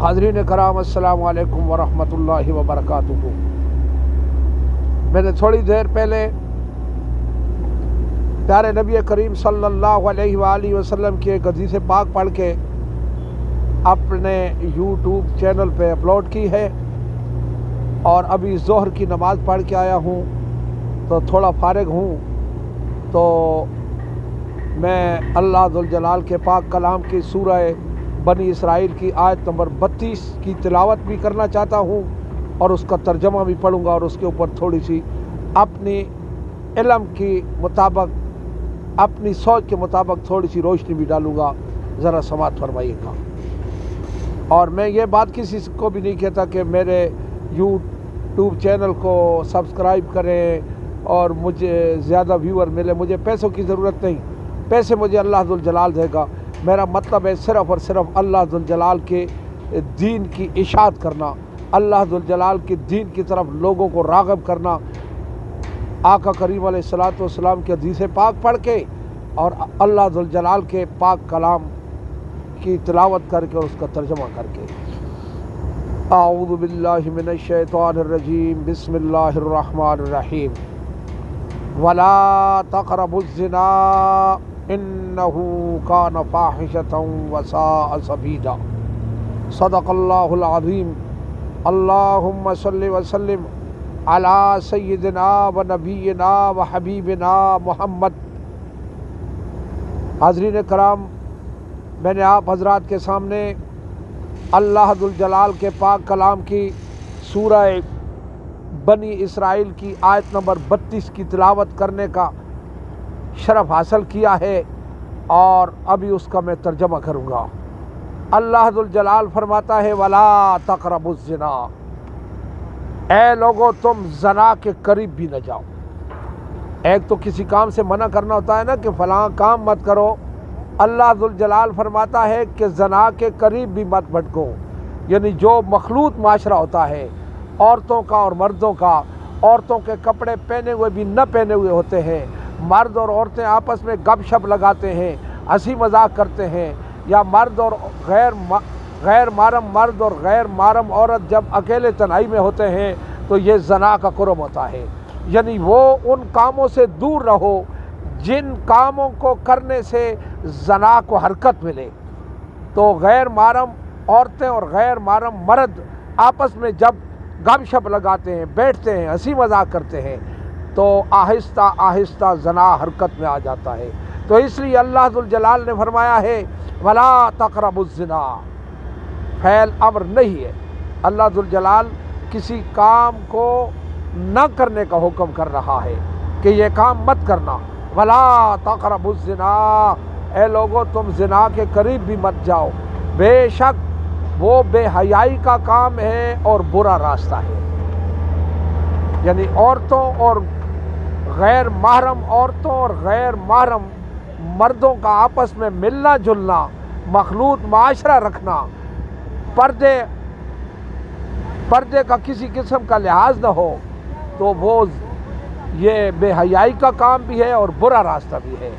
حاضرین کرام السلام علیکم ورحمۃ اللہ وبرکاتہ۔ میں نے تھوڑی دیر پہلے پیارے نبی کریم صلی اللہ علیہ وآلہ وسلم کی ایک حدیث پاک پڑھ کے اپنے یوٹیوب چینل پہ اپلوڈ کی ہے، اور ابھی ظہر کی نماز پڑھ کے آیا ہوں تو تھوڑا فارغ ہوں، تو میں اللہ ذوالجلال کے پاک کلام کی سورہ بنی اسرائیل کی آیت نمبر 32 کی تلاوت بھی کرنا چاہتا ہوں، اور اس کا ترجمہ بھی پڑھوں گا، اور اس کے اوپر تھوڑی سی اپنی علم کی مطابق، اپنی سوچ کے مطابق تھوڑی سی روشنی بھی ڈالوں گا، ذرا سماعت فرمائیے گا۔ اور میں یہ بات کسی کو بھی نہیں کہتا کہ میرے یوٹیوب چینل کو سبسکرائب کریں اور مجھے زیادہ ویور ملے، مجھے پیسوں کی ضرورت نہیں، پیسے مجھے اللہ ذوالجلال دے گا۔ میرا مطلب ہے صرف اور صرف اللہ ذوالجلال کے دین کی اشاعت کرنا، اللہ ذوالجلال کے دین کی طرف لوگوں کو راغب کرنا، آقا کریم علیہ الصلوۃ والسلام کے حدیث پاک پڑھ کے اور اللہ ذوالجلال کے پاک کلام کی تلاوت کر کے اور اس کا ترجمہ کر کے۔ اعوذ باللہ من الشیطان الرجیم، بسم اللہ الرحمن الرحیم۔ ولا تقربوا الزنا انہ کان فاحشۃ وساء سبیلا۔ صدق اللہ العظیم۔ اللہم صل وسلم علی سیدنا و نبینا و حبیبنا محمد۔ حاضرین کرام، میں نے آپ حضرات کے سامنے اللہ ذوالجلال کے پاک کلام کی سورہ بنی اسرائیل کی آیت نمبر 32 کی تلاوت کرنے کا شرف حاصل کیا ہے، اور ابھی اس کا میں ترجمہ کروں گا۔ اللہ ذوالجلال فرماتا ہے ولا تقربوا الزنا، اے لوگو تم زنا کے قریب بھی نہ جاؤ۔ ایک تو کسی کام سے منع کرنا ہوتا ہے نا کہ فلاں کام مت کرو، اللہ ذوالجلال فرماتا ہے کہ زنا کے قریب بھی مت بھٹکو، یعنی جو مخلوط معاشرہ ہوتا ہے عورتوں کا اور مردوں کا، عورتوں کے کپڑے پہنے ہوئے بھی نہ پہنے ہوئے ہوتے ہیں، مرد اور عورتیں آپس میں گپ شپ لگاتے ہیں، ہنسی مذاق کرتے ہیں، یا مرد اور غیر محرم مرد اور غیر محرم عورت جب اکیلے تنہائی میں ہوتے ہیں تو یہ زنا کا قرب ہوتا ہے۔ یعنی وہ ان کاموں سے دور رہو جن کاموں کو کرنے سے زنا کو حرکت ملے۔ تو غیر محرم عورتیں اور غیر محرم مرد آپس میں جب گپ شپ لگاتے ہیں، بیٹھتے ہیں، ہنسی مذاق کرتے ہیں، تو آہستہ آہستہ زنا حرکت میں آ جاتا ہے۔ تو اس لیے اللہ ذوالجلال نے فرمایا ہے ولا تقربوا الزنا، فعل امر نہیں ہے، اللہ ذوالجلال کسی کام کو نہ کرنے کا حکم کر رہا ہے کہ یہ کام مت کرنا۔ ولا تقربوا الزنا، اے لوگو تم زنا کے قریب بھی مت جاؤ، بے شک وہ بے حیائی کا کام ہے اور برا راستہ ہے۔ یعنی عورتوں اور غیر محرم عورتوں اور غیر محرم مردوں کا آپس میں ملنا جلنا، مخلوط معاشرہ رکھنا، پردے کا کسی قسم کا لحاظ نہ ہو، تو وہ یہ بے حیائی کا کام بھی ہے اور برا راستہ بھی ہے۔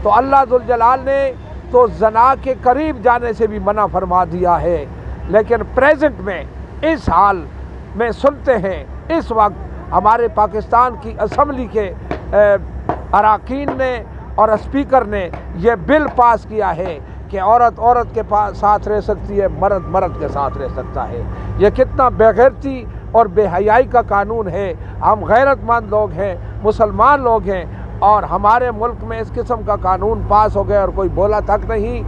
تو اللہ ذوالجلال نے تو زنا کے قریب جانے سے بھی منع فرما دیا ہے، لیکن پریزنٹ میں اس حال میں سنتے ہیں اس وقت ہمارے پاکستان کی اسمبلی کے اراکین نے اور اسپیکر نے یہ بل پاس کیا ہے کہ عورت عورت کے ساتھ رہ سکتی ہے، مرد مرد کے ساتھ رہ سکتا ہے۔ یہ کتنا بے غیرتی اور بے حیائی کا قانون ہے۔ ہم غیرت مند لوگ ہیں، مسلمان لوگ ہیں، اور ہمارے ملک میں اس قسم کا قانون پاس ہو گیا اور کوئی بولا تک نہیں۔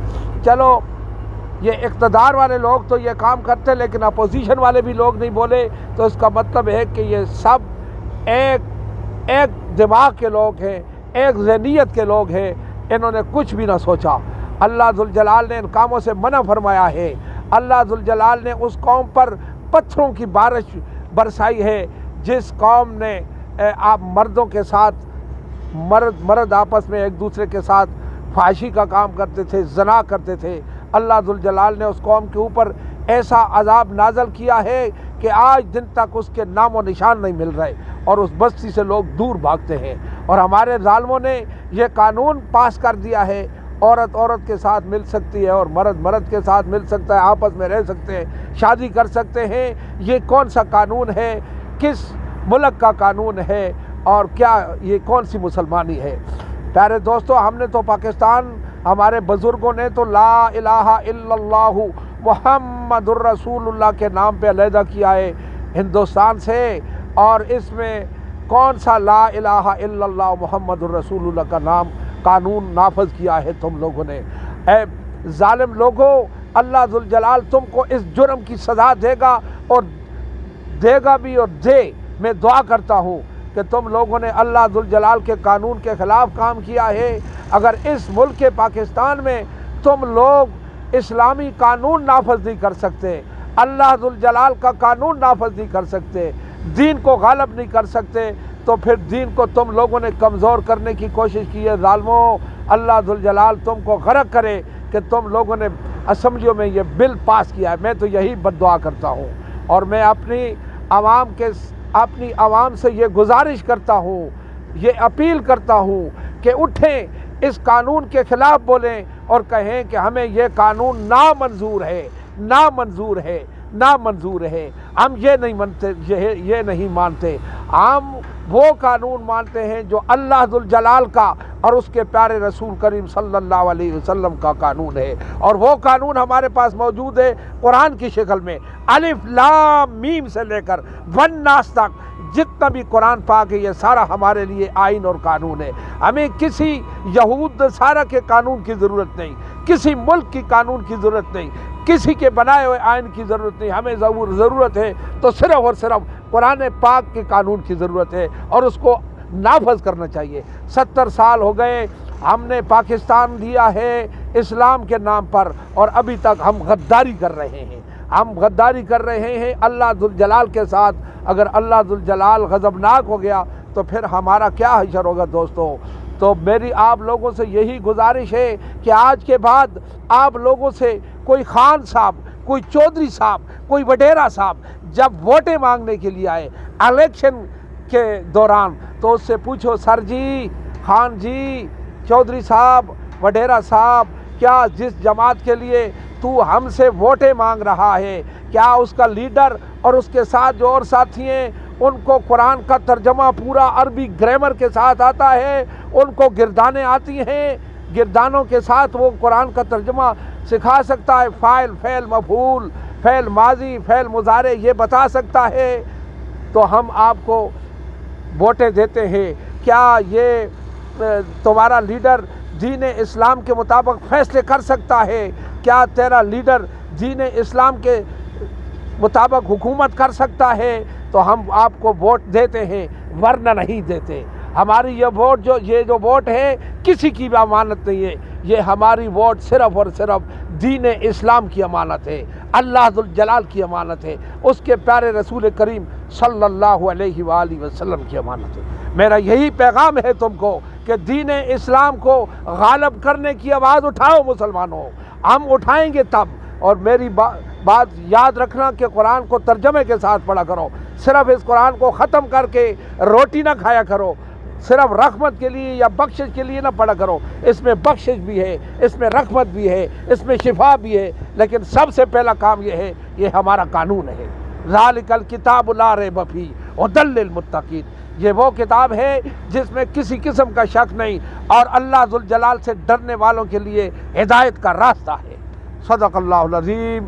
چلو یہ اقتدار والے لوگ تو یہ کام کرتے، لیکن اپوزیشن والے بھی لوگ نہیں بولے، تو اس کا مطلب ہے کہ یہ سب ایک دماغ کے لوگ ہیں، ایک ذہنیت کے لوگ ہیں، انہوں نے کچھ بھی نہ سوچا۔ اللہ ذوالجلال نے ان کاموں سے منع فرمایا ہے۔ اللہ ذوالجلال نے اس قوم پر پتھروں کی بارش برسائی ہے جس قوم نے آپ مردوں کے ساتھ مرد آپس میں ایک دوسرے کے ساتھ فحاشی کا کام کرتے تھے، زنا کرتے تھے۔ اللہ ذوالجلال نے اس قوم کے اوپر ایسا عذاب نازل کیا ہے کہ آج دن تک اس کے نام و نشان نہیں مل رہے، اور اس بستی سے لوگ دور بھاگتے ہیں۔ اور ہمارے ظالموں نے یہ قانون پاس کر دیا ہے، عورت عورت کے ساتھ مل سکتی ہے اور مرد مرد کے ساتھ مل سکتا ہے، آپس میں رہ سکتے ہیں، شادی کر سکتے ہیں، یہ کون سا قانون ہے؟ کس ملک کا قانون ہے؟ اور کیا یہ کون سی مسلمانی ہے؟ پیارے دوستو، ہم نے تو پاکستان، ہمارے بزرگوں نے تو لا الہ الا اللہ محمد الرسول اللہ کے نام پہ علیحدہ کیا ہے ہندوستان سے، اور اس میں کون سا لا الہ الا اللہ محمد الرسول اللہ کا نام قانون نافذ کیا ہے تم لوگوں نے؟ اے ظالم لوگوں، اللہ ذوالجلال تم کو اس جرم کی سزا دے گا، اور دے گا بھی، اور میں دعا کرتا ہوں کہ تم لوگوں نے اللہ ذوالجلال کے قانون کے خلاف کام کیا ہے۔ اگر اس ملک کے پاکستان میں تم لوگ اسلامی قانون نافذ نہیں کر سکتے، اللہ ذوالجلال کا قانون نافذ نہیں کر سکتے، دین کو غالب نہیں کر سکتے، تو پھر دین کو تم لوگوں نے کمزور کرنے کی کوشش کی ہے۔ ظالموں، اللہ ذوالجلال تم کو غرق کرے کہ تم لوگوں نے اسمبلیوں میں یہ بل پاس کیا ہے۔ میں تو یہی بد دعا کرتا ہوں، اور میں اپنی عوام سے یہ گزارش کرتا ہوں، یہ اپیل کرتا ہوں کہ اٹھیں، اس قانون کے خلاف بولیں اور کہیں کہ ہمیں یہ قانون نامنظور ہے، نامنظور ہے، نامنظور ہے۔ ہم یہ نہیں مانتے، ہم وہ قانون مانتے ہیں جو اللہ ذوالجلال کا اور اس کے پیارے رسول کریم صلی اللہ علیہ وسلم کا قانون ہے، اور وہ قانون ہمارے پاس موجود ہے قرآن کی شکل میں، الف لام میم سے لے کر والناس تک جتنا بھی قرآن پاک ہے، یہ سارا ہمارے لیے آئین اور قانون ہے۔ ہمیں کسی یہود نصارہ کے قانون کی ضرورت نہیں، کسی ملک کی قانون کی ضرورت نہیں، کسی کے بنائے ہوئے آئین کی ضرورت نہیں۔ ہمیں ضرورت ہے تو صرف اور صرف قرآن پاک کے قانون کی ضرورت ہے، اور اس کو نافذ کرنا چاہیے۔ 70 سال ہو گئے ہم نے پاکستان دیا ہے اسلام کے نام پر، اور ابھی تک ہم غداری کر رہے ہیں، ہم غداری کر رہے ہیں اللہ ذوالجلال کے ساتھ۔ اگر اللہ ذوالجلال غضبناک ہو گیا تو پھر ہمارا کیا حشر ہوگا دوستو؟ تو میری آپ لوگوں سے یہی گزارش ہے کہ آج کے بعد آپ لوگوں سے کوئی خان صاحب، کوئی چودھری صاحب، کوئی وڈیرا صاحب جب ووٹیں مانگنے کے لیے آئے الیکشن کے دوران، تو اس سے پوچھو، سر جی، خان جی، چودھری صاحب، وڈیرا صاحب، کیا جس جماعت کے لیے تو ہم سے ووٹیں مانگ رہا ہے، کیا اس کا لیڈر اور اس کے ساتھ جو اور ساتھی ہیں ان کو قرآن کا ترجمہ پورا عربی گرامر کے ساتھ آتا ہے؟ ان کو گردانیں آتی ہیں؟ گردانوں کے ساتھ وہ قرآن کا ترجمہ سکھا سکتا ہے؟ فاعل، فعل مفعول، فعل ماضی، فعل مضارع یہ بتا سکتا ہے؟ تو ہم آپ کو ووٹیں دیتے ہیں۔ کیا یہ تمہارا لیڈر دین اسلام کے مطابق فیصلے کر سکتا ہے؟ کیا تیرا لیڈر دین اسلام کے مطابق حکومت کر سکتا ہے؟ تو ہم آپ کو ووٹ دیتے ہیں، ورنہ نہیں دیتے۔ ہماری یہ جو ووٹ ہے کسی کی بھی امانت نہیں ہے، یہ ہماری ووٹ صرف اور صرف دین اسلام کی امانت ہے، اللہ ذوالجلال کی امانت ہے، اس کے پیارے رسول کریم صلی اللہ علیہ وآلہ وسلم کی امانت ہے۔ میرا یہی پیغام ہے تم کو کہ دین اسلام کو غالب کرنے کی آواز اٹھاؤ مسلمانوں، ہم اٹھائیں گے تب۔ اور میری بات یاد رکھنا کہ قرآن کو ترجمے کے ساتھ پڑھا کرو، صرف اس قرآن کو ختم کر کے روٹی نہ کھایا کرو، صرف رحمت کے لیے یا بخشش کے لیے نہ پڑھا کرو۔ اس میں بخشش بھی ہے، اس میں رحمت بھی ہے، اس میں شفا بھی ہے، لیکن سب سے پہلا کام یہ ہے، یہ ہمارا قانون ہے۔ ذالک الکتاب لا ریب فیہ ھدی للمتقین، یہ وہ کتاب ہے جس میں کسی قسم کا شک نہیں، اور اللہ ذوالجلال سے ڈرنے والوں کے لیے ہدایت کا راستہ ہے۔ صدق اللہ العظیم۔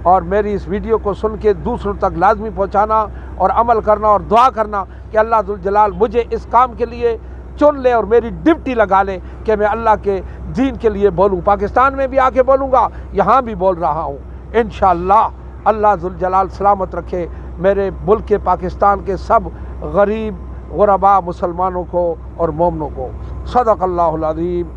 اور میری اس ویڈیو کو سن کے دوسروں تک لازمی پہنچانا اور عمل کرنا اور دعا کرنا کہ اللہ ذوالجلال مجھے اس کام کے لیے چن لے اور میری ڈپٹی لگا لے کہ میں اللہ کے دین کے لیے بولوں۔ پاکستان میں بھی آ کے بولوں گا، یہاں بھی بول رہا ہوں انشاءاللہ۔ اللہ ذوالجلال سلامت رکھے میرے ملک پاکستان کے سب غریب غربا مسلمانوں کو اور مومنوں کو۔ صدق اللہ العظیم۔